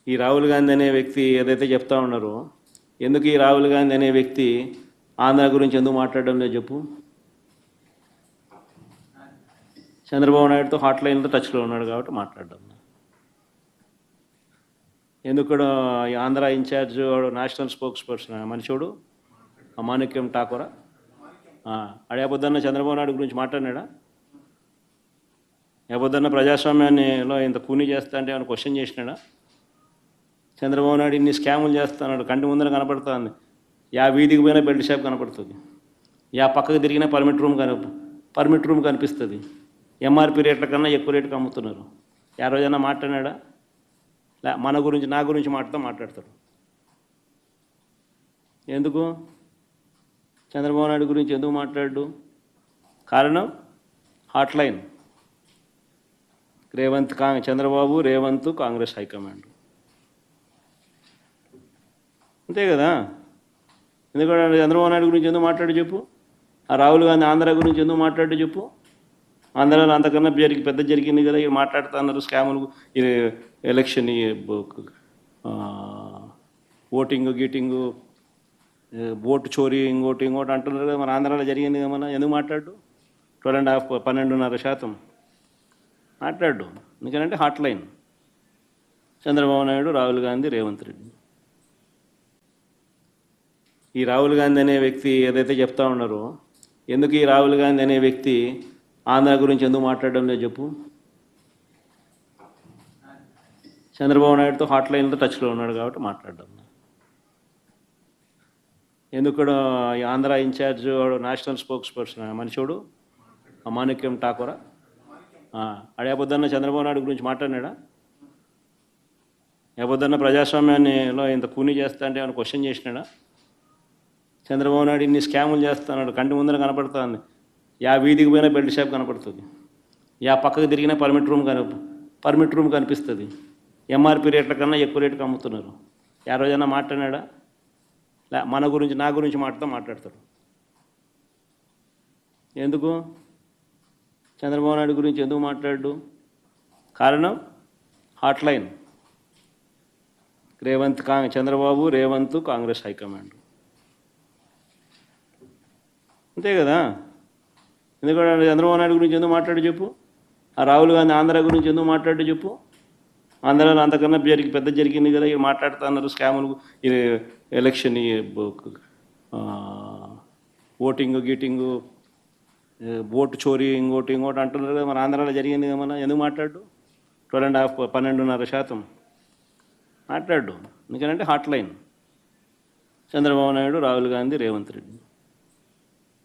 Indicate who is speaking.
Speaker 1: ఈ రాహుల్ గాంధీ అనే వ్యక్తి ఏదైతే చెప్తా ఉన్నారో, ఎందుకు ఈ రాహుల్ గాంధీ అనే వ్యక్తి ఆంధ్ర గురించి ఎందుకు మాట్లాడడం లేదు చెప్పు. చంద్రబాబు నాయుడుతో హాట్లైన్లో టచ్లో ఉన్నాడు కాబట్టి మాట్లాడడం. ఎందుకు ఈ Andhra in-charge national spokesperson మనిషోడు మాణిక్యం ఠాకూరా అడేపొద్దన్న చంద్రబాబు నాయుడు గురించి మాట్లాడినాడా? ఏపొద్దన్న ప్రజాస్వామ్యాన్నిలో ఇంత కూని చేస్తా అంటే ఏమైనా క్వశ్చన్ చేసినాడా? చంద్రబాబు నాయుడు ఇన్ని స్కాములు చేస్తున్నాడు, కంటి ముందర కనపడుతుంది. యా వీధికి పోయినా బెల్ట్ షాప్ కనపడుతుంది, యా పక్కకు తిరిగినా పర్మిట్ రూమ్ కనిపిస్తుంది. ఎంఆర్పి రేట్ల కన్నా ఎక్కువ రేటుకి అమ్ముతున్నారు. ఆ రోజైనా మాట్లాడినాడా? మన గురించి నా గురించి మాట్లాడతాడు. ఎందుకు చంద్రబాబు నాయుడు గురించి ఎందుకు మాట్లాడు? కారణం హాట్లైన్. చంద్రబాబు రేవంత్ కాంగ్రెస్ హైకమాండ్, అంతే కదా. ఎందుకంటే చంద్రబాబు నాయుడు గురించి ఎందుకు మాట్లాడు చెప్పు. ఆ రాహుల్ గాంధీ ఆంధ్ర గురించి ఎందుకు మాట్లాడు చెప్పు. ఆంధ్రాలో అంతకన్నా పెద్ద జరిగింది కదా. ఇవి మాట్లాడుతున్నారు స్కాములు, ఎలక్షన్, ఓటింగ్ గీటింగు, ఓటు చోరీ, ఇంకోటి అంటున్నారు కదా. మన ఆంధ్రాలో జరిగింది కదా. మన ఎందుకు మాట్లాడు? 12.5% మాట్లాడు. ఎందుకంటే హాట్లైన్ చంద్రబాబు నాయుడు, రాహుల్ గాంధీ, రేవంత్ రెడ్డి. ఈ రాహుల్ గాంధీ అనే వ్యక్తి ఏదైతే చెప్తా ఉన్నారో, ఎందుకు ఈ రాహుల్ గాంధీ అనే వ్యక్తి ఆంధ్ర గురించి ఎందుకు మాట్లాడడం లేదు చెప్పు. చంద్రబాబు నాయుడుతో హాట్లైన్లో టచ్లో ఉన్నాడు కాబట్టి మాట్లాడడం. ఎందుకు ఈ Andhra in-charge national spokesperson మనిషోడు మాణిక్యం ఠాకూరా అడేపొద్దన్న చంద్రబాబు నాయుడు గురించి మాట్లాడినాడా? ఏపొద్దన్న ప్రజాస్వామ్యాన్నిలో ఇంత కూని చేస్తా అంటే ఏమైనా క్వశ్చన్ చేసినాడా? చంద్రబాబు నాయుడు ఇన్ని స్కాములు చేస్తున్నాడు, కంటి ముందర కనపడుతుంది. యా వీధికి పోయినా బెల్ట్ షాప్ కనపడుతుంది, యా పక్కకు తిరిగినా పర్మిట్ రూమ్ కనిపిస్తుంది. ఎంఆర్పి రేట్ల కన్నా ఎక్కువ రేటుకి అమ్ముతున్నారు. ఆ రోజైనా మాట్లాడినాడా? మన గురించి నా గురించి మాట్లాడతాడు. ఎందుకు చంద్రబాబు నాయుడు గురించి ఎందుకు మాట్లాడు? కారణం హాట్లైన్. చంద్రబాబు రేవంత్ కాంగ్రెస్ హైకమాండ్, అంతే కదా. ఎందుకంటే చంద్రబాబు నాయుడు గురించి ఎందుకు మాట్లాడు చెప్పు. ఆ రాహుల్ గాంధీ ఆంధ్ర గురించి ఎందుకు మాట్లాడు చెప్పు. ఆంధ్రాలో అంతకన్నా పెద్ద జరిగింది కదా. ఇవి మాట్లాడుతున్నారు స్కాములు, ఎలక్షన్, ఓటింగ్ గీటింగు, ఓటు చోరీ, ఇంకోటి అంటున్నారు కదా. మన ఆంధ్రాలో జరిగింది కదా. మన ఎందుకు మాట్లాడు? 12.5% మాట్లాడు. ఎందుకంటే హాట్లైన్ చంద్రబాబు నాయుడు, రాహుల్ గాంధీ, రేవంత్ రెడ్డి.